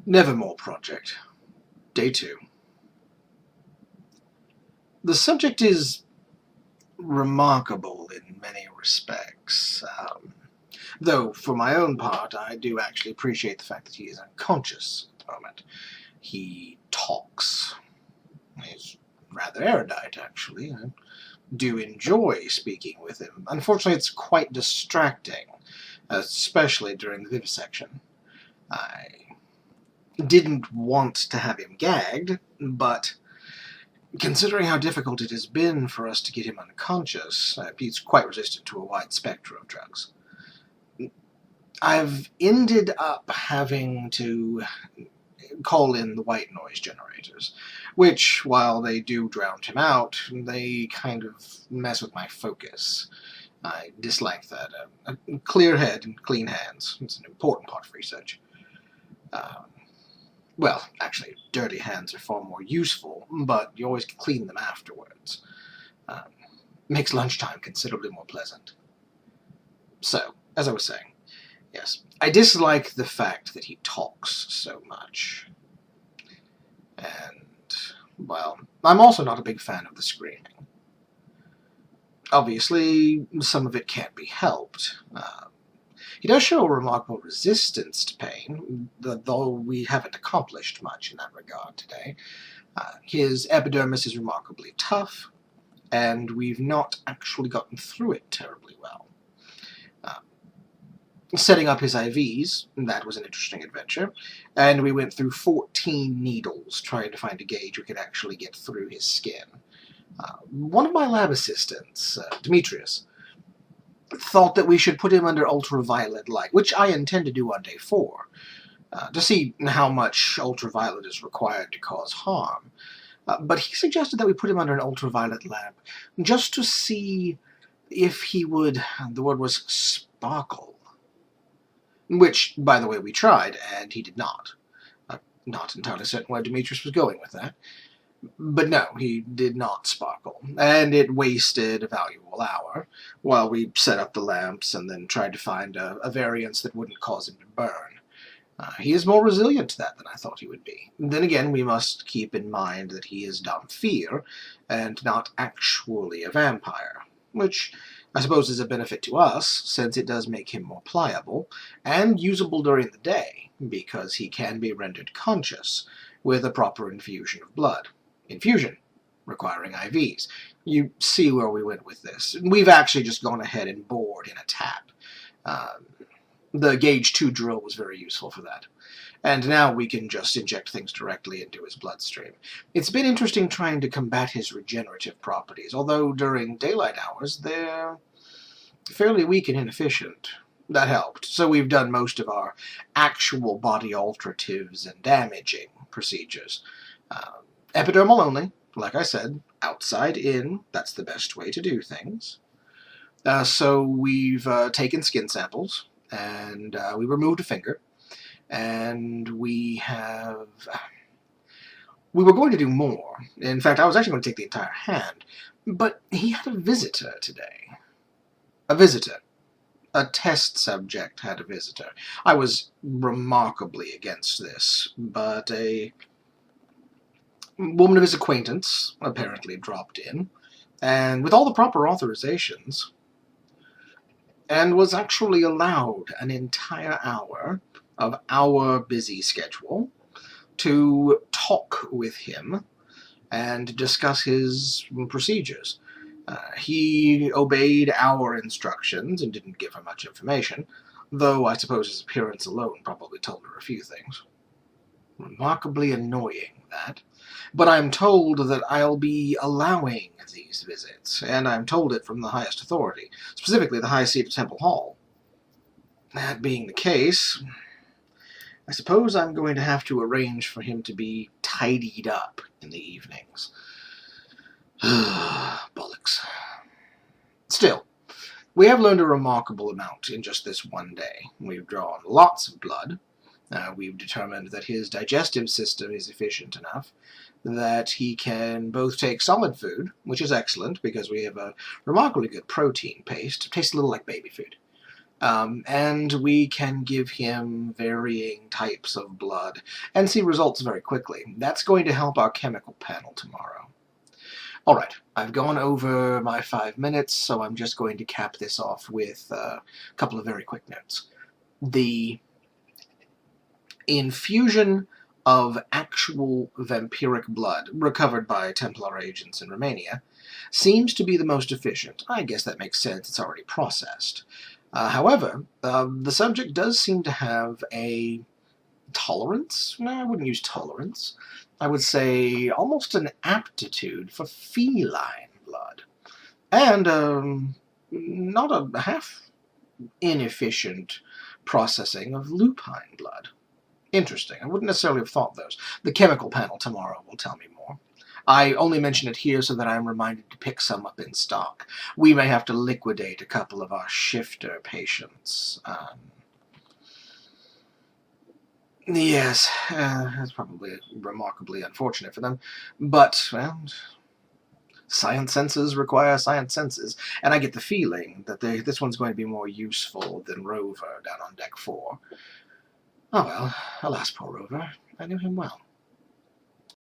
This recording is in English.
Nevermore Project, Day 2. The subject is remarkable in many respects, though for my own part I do actually appreciate the fact that he is unconscious at the moment. He talks. He's rather erudite, actually. I do enjoy speaking with him. Unfortunately, it's quite distracting, especially during the vivisection. I didn't want to have him gagged, but considering how difficult it has been for us to get him unconscious, he's quite resistant to a wide spectrum of drugs. I've ended up having to call in the white noise generators, which, while they do drown him out, they kind of mess with my focus. I dislike that. A clear head and clean hands. It's an important part of research. Well, actually, dirty hands are far more useful, but you always clean them afterwards. Makes lunchtime considerably more pleasant. So, as I was saying, yes, I dislike the fact that he talks so much. And, well, I'm also not a big fan of the screaming. Obviously, some of it can't be helped. He does show a remarkable resistance to pain, though we haven't accomplished much in that regard today. His epidermis is remarkably tough, and we've not actually gotten through it terribly well. Setting up his IVs, that was an interesting adventure, and we went through 14 needles trying to find a gauge we could actually get through his skin. One of my lab assistants, Demetrius, thought that we should put him under ultraviolet light, which I intend to do on day 4, to see how much ultraviolet is required to cause harm. But he suggested that we put him under an ultraviolet lamp just to see if he would, the word was sparkle. Which, by the way, we tried, and he did not. Not entirely certain where Demetrius was going with that. But no, he did not sparkle, and it wasted a valuable hour while we set up the lamps and then tried to find a variance that wouldn't cause him to burn. He is more resilient to that than I thought he would be. Then again, we must keep in mind that he is dumb fear, and not actually a vampire, which I suppose is a benefit to us, since it does make him more pliable, and usable during the day, because he can be rendered conscious with a proper infusion of blood. Infusion, requiring IVs. You see where we went with this. We've actually just gone ahead and bored in a tap. The gauge 2 drill was very useful for that. And now we can just inject things directly into his bloodstream. It's been interesting trying to combat his regenerative properties, although during daylight hours they're fairly weak and inefficient. That helped. So we've done most of our actual body alteratives and damaging procedures. Epidermal only, like I said, outside in, that's the best way to do things. So we've taken skin samples, and we removed a finger, and we were going to do more. In fact, I was actually going to take the entire hand, but he had a visitor today. A visitor. A test subject had a visitor. I was remarkably against this, but a woman of his acquaintance apparently dropped in, and with all the proper authorizations, and was actually allowed an entire hour of our busy schedule to talk with him and discuss his procedures. He obeyed our instructions and didn't give her much information, though I suppose his appearance alone probably told her a few things. Remarkably annoying, that. But I'm told that I'll be allowing these visits, and I'm told it from the highest authority, specifically the High Seat of Temple Hall. That being the case, I suppose I'm going to have to arrange for him to be tidied up in the evenings. Bollocks. Still, we have learned a remarkable amount in just this one day. We've drawn lots of blood. We've determined that his digestive system is efficient enough that he can both take solid food, which is excellent because we have a remarkably good protein paste. It tastes a little like baby food. And we can give him varying types of blood and see results very quickly. That's going to help our chemical panel tomorrow. Alright, I've gone over my 5 minutes, so I'm just going to cap this off with a couple of very quick notes. The infusion of actual vampiric blood, recovered by Templar agents in Romania, seems to be the most efficient. I guess that makes sense, it's already processed. However, the subject does seem to have a tolerance? No, I wouldn't use tolerance. I would say almost an aptitude for feline blood. And not a half inefficient processing of lupine blood. Interesting. I wouldn't necessarily have thought those. The chemical panel tomorrow will tell me more. I only mention it here so that I'm reminded to pick some up in stock. We may have to liquidate a couple of our shifter patients. Yes, that's probably remarkably unfortunate for them. But, well, science senses require science senses. And I get the feeling that this one's going to be more useful than Rover down on Deck 4. Oh well, alas, poor Rover. I knew him well.